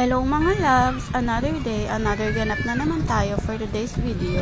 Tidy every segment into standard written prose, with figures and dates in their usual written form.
Hello mga loves! Another day, another ganap na naman tayo for today's video.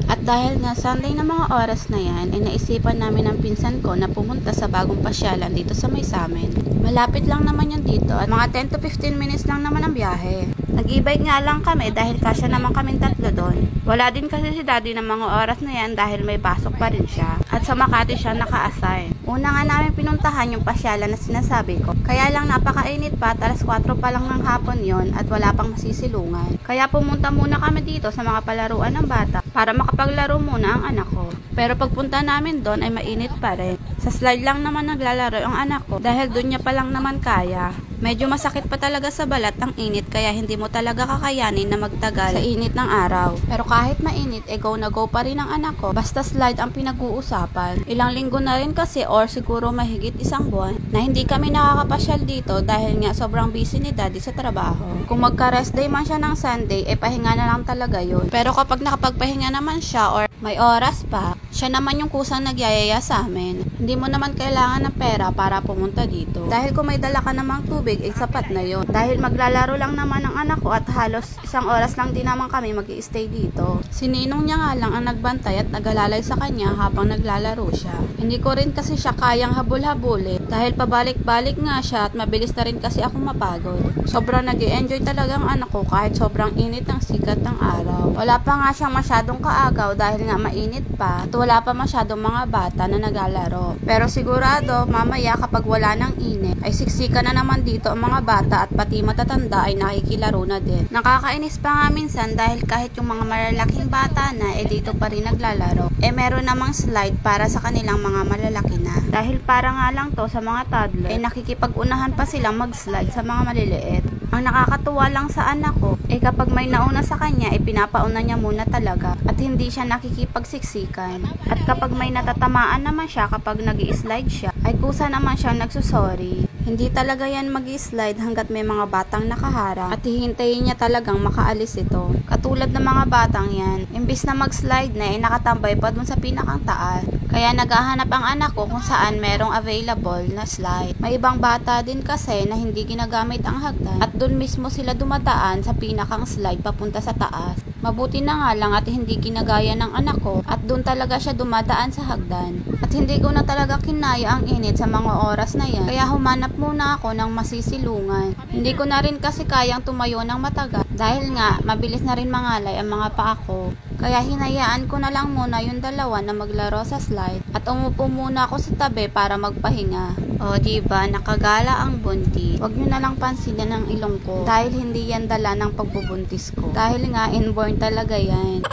At dahil nga Sunday na mga oras na yan, ay naisipan namin ng pinsan ko na pumunta sa bagong pasyalan dito sa may samin. Malapit lang naman yan dito at mga 10 to 15 minutes lang naman ang biyahe. Nag-e-bike nga lang kami dahil kasya naman kaming tatlo doon. Wala din kasi si daddy ng mga oras na yan dahil may pasok pa rin siya. At sa Makati siya naka-assign. Una nga namin pinuntahan yung pasyalan na sinasabi ko. Kaya lang napakainit pa at alas 4 pa lang ng hapon yon at wala pang masisilungan. Kaya pumunta muna kami dito sa mga palaruan ng bata para makapaglaro muna ang anak ko. Pero pagpunta namin doon ay mainit pa rin. Sa slide lang naman naglalaro ang anak ko dahil doon niya pa lang naman kaya. Medyo masakit pa talaga sa balat ang init kaya hindi mo talaga kakayanin na magtagal sa init ng araw. Pero kahit mainit, go na go pa rin ang anak ko. Basta slide ang pinag-uusapan. Ilang linggo na rin kasi or siguro mahigit isang buwan na hindi kami nakakapasyal dito dahil nga sobrang busy ni daddy sa trabaho. Kung magka-rest day man siya ng Sunday, pahinga na lang talaga yun. Pero kapag nakapagpahinga naman siya or may oras pa, siya naman yung kusang nagyayaya sa amin. Hindi mo naman kailangan ng pera para pumunta dito. Dahil kung may dala ka namang tubig, sapat na yun. Dahil maglalaro lang naman ang anak ko at halos isang oras lang din naman kami mag-i-stay dito. Si Ninong niya nga lang ang nagbantay at nagalalay sa kanya habang naglalaro siya. Hindi ko rin kasi siya kayang habol-habulin dahil pabalik-balik nga siya at mabilis na rin kasi ako mapagod. Sobrang nag-i-enjoy talaga ang anak ko kahit sobrang init ng sikat ng araw. Wala pa nga siyang masyadong kaagaw dahil nga mainit pa at wala pa masyadong mga bata na naglalaro. Pero sigurado mamaya kapag wala ng init ay siksika na naman dito ang mga bata at pati matatanda ay nakikilaro na din. Nakakainis pa nga minsan dahil kahit yung mga malalaking bata na dito pa rin naglalaro. Meron namang slide para sa kanilang mga malalaki na. Dahil para nga lang to sa mga toddler, nakikipag-unahan pa silang mag-slide sa mga maliliit. Ang nakakatuwa lang sa anak ko, kapag may nauna sa kanya, pinapauna niya muna talaga at hindi siya nakikipagsiksikan. At kapag may natatamaan naman siya kapag nag-i-slide siya, ay kusa naman siya nagsusorry. Hindi talaga yan mag-i-slide hanggat may mga batang nakaharang at hihintayin niya talagang makaalis ito. Katulad ng mga batang yan, imbis na mag-slide na nakatambay pa dun sa pinakang taas. Kaya naghahanap ang anak ko kung saan merong available na slide. May ibang bata din kasi na hindi ginagamit ang hagdan at dun mismo sila dumadaan sa pinakang slide papunta sa taas. Mabuti na nga lang at hindi ginagaya ng anak ko at dun talaga siya dumadaan sa hagdan. At hindi ko na talaga kinaya ang init sa mga oras na yan. Kaya humanap muna ako ng masisilungan. Hindi ko na rin kasi kayang tumayo ng matagal dahil nga mabilis na rin mangalay ang mga paa ko. Kaya hinayaan ko na lang muna yung dalawa na maglaro sa slide at umupo muna ako sa tabi para magpahinga. O diba, nakagala ang bunti. Huwag nyo na lang pansinin ang ilong ko dahil hindi yan dala ng pagbubuntis ko. Dahil nga inborn talaga yan.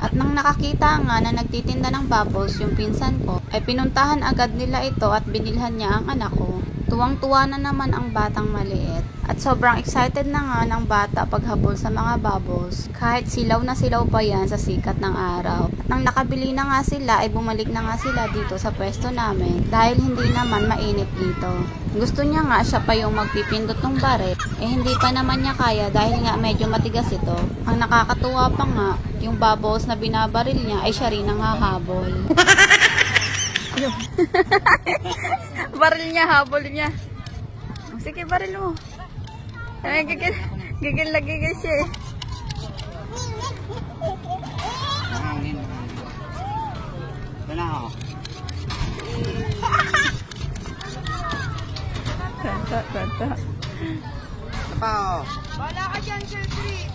At nang nakakita nga na nagtitinda ng bubbles yung pinsan ko, ay pinuntahan agad nila ito at binilhan niya ang anak ko. Tuwang-tuwa na naman ang batang maliit. At sobrang excited na nga ng bata paghabol sa mga bubbles. Kahit silaw na silaw pa yan sa sikat ng araw. At nang nakabili na nga sila, ay bumalik na nga sila dito sa pwesto namin. Dahil hindi naman mainit dito. Gusto niya nga siya pa yung magpipindot ng baret. Hindi pa naman niya kaya dahil nga medyo matigas ito. Ang nakakatuwa pa nga, yung bubbles na binabaril niya ay siya rin ang hahabol. Baril niya, habol niya. Sige, baril mo. Ay, gigil siya eh. Ranta. Wala ka dyan, Shelby.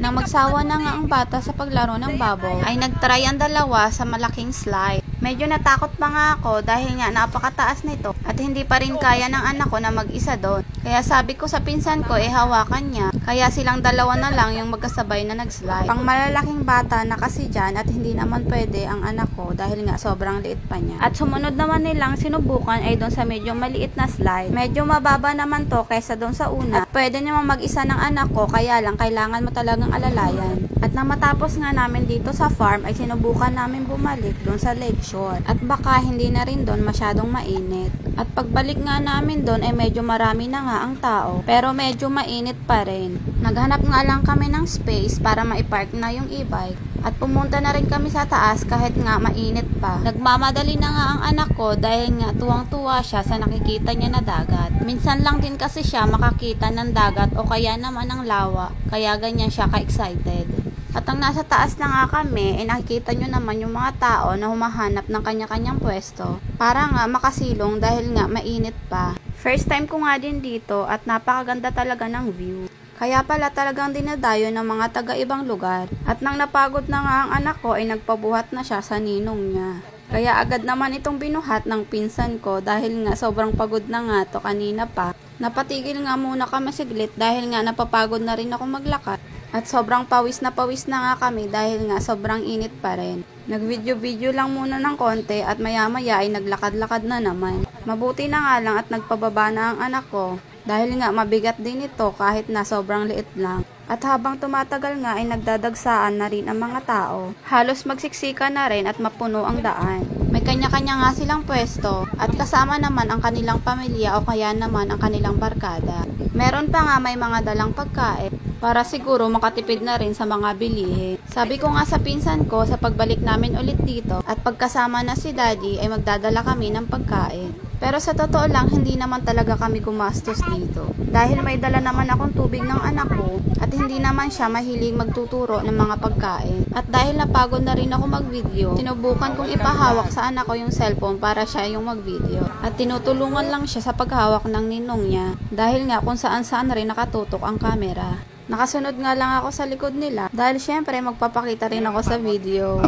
Nang magsawa na nga ang bata sa paglaro ng bubble, ay nagtry ang dalawa sa malaking slide. Medyo natakot pa nga ako dahil nga napakataas nito at hindi pa rin kaya ng anak ko na mag-isa doon. Kaya sabi ko sa pinsan ko hawakan niya. Kaya silang dalawa na lang yung magkasabay na nag-slide. Pang malalaking bata na kasi dyan at hindi naman pwede ang anak ko dahil nga sobrang liit pa niya. At sumunod naman nilang sinubukan ay doon sa medyo maliit na slide. Medyo mababa naman to kaysa doon sa una. At pwede naman mag-isa ng anak ko kaya lang kailangan mo talagang alala Himaalayan. At nang matapos nga namin dito sa farm ay sinubukan namin bumalik doon sa lakeshore. At baka hindi na rin doon masyadong mainit. At pagbalik nga namin doon ay medyo marami na nga ang tao, pero medyo mainit pa rin. Naghanap nga lang kami ng space para maipark na yung e-bike. At pumunta na rin kami sa taas kahit nga mainit pa. Nagmamadali na nga ang anak ko dahil nga tuwang-tuwa siya sa nakikita niya na dagat. Minsan lang din kasi siya makakita ng dagat o kaya naman ng lawa, kaya ganyan siya ka-excited. At ang nasa taas na nga kami, ay nakikita nyo naman yung mga tao na humahanap ng kanya-kanyang pwesto para nga makasilong dahil nga mainit pa. First time ko nga din dito at napakaganda talaga ng view. Kaya pala talagang dinadayo ng mga taga-ibang lugar. At nang napagod na nga ang anak ko ay nagpabuhat na siya sa ninong niya. Kaya agad naman itong binuhat ng pinsan ko dahil nga sobrang pagod na nga to kanina pa. Napatigil nga muna kami siglit dahil nga napapagod na rin ako maglakad. At sobrang pawis na nga kami dahil nga sobrang init pa rin. Nagvideo-video lang muna ng konti at maya-maya ay naglakad-lakad na naman. Mabuti na nga lang at nagpababa na ang anak ko dahil nga mabigat din ito kahit na sobrang liit lang. At habang tumatagal nga ay nagdadagsaan na rin ang mga tao. Halos magsiksika na rin at mapuno ang daan. May kanya-kanya nga silang pwesto at kasama naman ang kanilang pamilya o kaya naman ang kanilang barkada. Meron pa nga may mga dalang pagkain para siguro makatipid na rin sa mga bilihin. Sabi ko nga sa pinsan ko sa pagbalik namin ulit dito at pagkasama na si daddy ay magdadala kami ng pagkain. Pero sa totoo lang hindi naman talaga kami gumastos dito. Dahil may dala naman akong tubig ng anak ko at hindi naman siya mahilig magtuturo ng mga pagkain. At dahil napagod na rin ako mag-video, sinubukan kong ipahawak sa anak ko yung cellphone para siya yung mag-video. At tinutulungan lang siya sa paghawak ng ninong niya dahil nga kung saan-saan rin nakatutok ang camera. Nakasunod nga lang ako sa likod nila dahil syempre magpapakita rin ako sa video.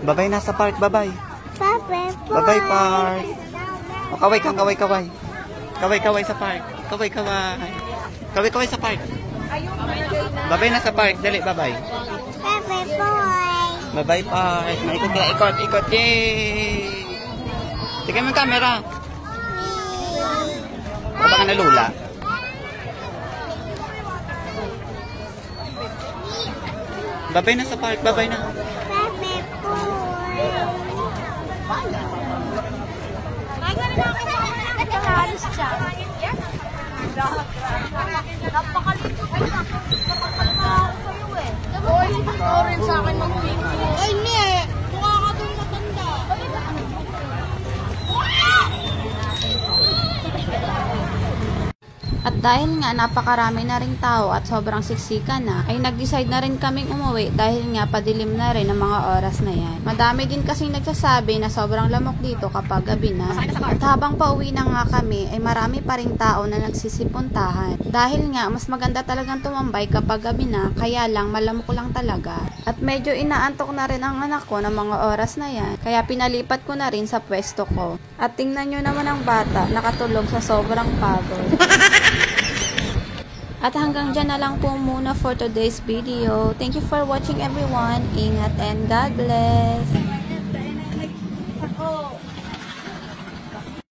Babay nasa park, babay. Babay park. O, kaway ka, kaway, kaway. Kaway, kaway sa park. Kaway, kaway. Kaway, kaway sa park. Babay na sa park, dali, babay. Babay park. Maikot ka, ikot, ikot. Yay! Tignan mo yung camera. O baka nalula. Babay na sa park, babay na. Napakalito ko na. Napapalita ako sa'yo eh. Oy, ikaw rin sa akin mag-video. Ay, hindi. Mukha ka doon matanda. At dahil nga napakarami na ring tao at sobrang siksika na, ay nag-decide na rin kaming umuwi dahil nga padilim na rin ang mga oras na yan. Madami din kasing nagsasabi na sobrang lamok dito kapag gabi na. At habang pauwi na nga kami, ay marami pa ring tao na nagsisipuntahan. Dahil nga mas maganda talagang tumambay kapag gabi na, kaya lang malamok lang talaga. At medyo inaantok na rin ang anak ko ng mga oras na yan, kaya pinalipat ko na rin sa pwesto ko. At tingnan nyo naman ang bata, nakatulog sa sobrang pagod. At hanggang dyan na lang po muna for today's video. Thank you for watching everyone. Ingat and God bless.